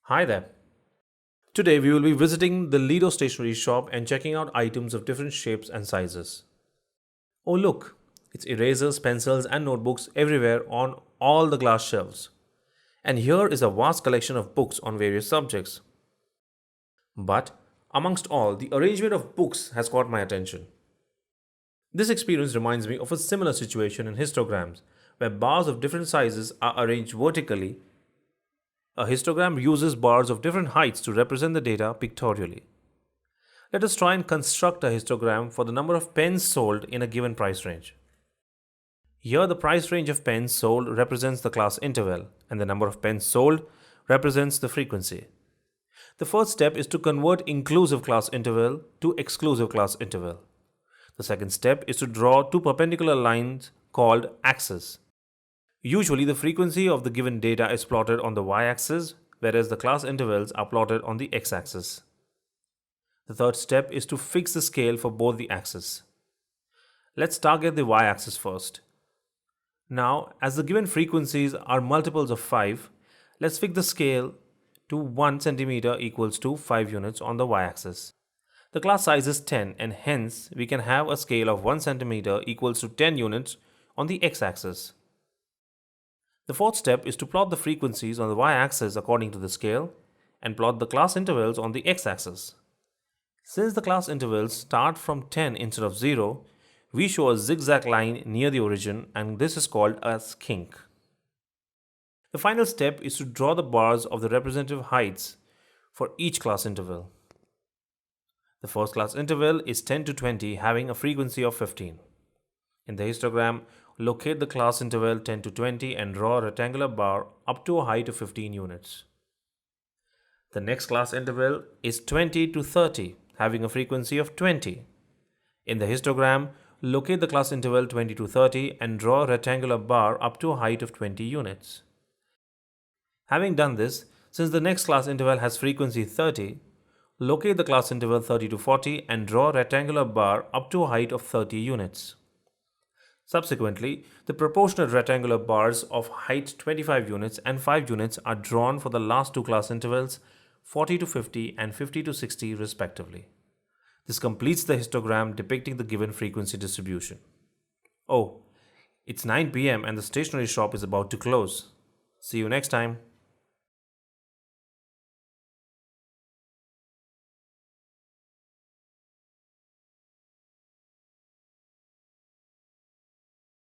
Hi there. Today we will be visiting the Lido stationery shop and checking out items of different shapes and sizes. Oh look, it's erasers, pencils and notebooks everywhere on all the glass shelves. And here is a vast collection of books on various subjects. But amongst all, the arrangement of books has caught my attention. This experience reminds me of a similar situation in histograms, where bars of different sizes are arranged vertically. A histogram uses bars of different heights to represent the data pictorially. Let us try and construct a histogram for the number of pens sold in a given price range. Here, the price range of pens sold represents the class interval, and the number of pens sold represents the frequency. The first step is to convert inclusive class interval to exclusive class interval. The second step is to draw two perpendicular lines called axes. Usually, the frequency of the given data is plotted on the y-axis, whereas the class intervals are plotted on the x-axis. The third step is to fix the scale for both the axes. Let's target the y-axis first. Now, as the given frequencies are multiples of 5, let's fix the scale to 1 centimeter equals to 5 units on the y-axis. The class size is 10 and hence we can have a scale of 1 centimeter equals to 10 units on the x-axis. The fourth step is to plot the frequencies on the y-axis according to the scale and plot the class intervals on the x-axis. Since the class intervals start from 10 instead of 0, we show a zigzag line near the origin and this is called a kink. The final step is to draw the bars of the representative heights for each class interval. The first class interval is 10 to 20 having a frequency of 15. In the histogram, locate the class interval 10 to 20 and draw a rectangular bar up to a height of 15 units. The next class interval is 20 to 30 having a frequency of 20. In the histogram, locate the class interval 20 to 30 and draw a rectangular bar up to a height of 20 units. Having done this, since the next class interval has frequency 30, locate the class interval 30 to 40 and draw a rectangular bar up to a height of 30 units. Subsequently, the proportionate rectangular bars of height 25 units and 5 units are drawn for the last two class intervals 40 to 50 and 50 to 60 respectively. This completes the histogram depicting the given frequency distribution. Oh, it's 9 p.m. and the stationery shop is about to close. See you next time.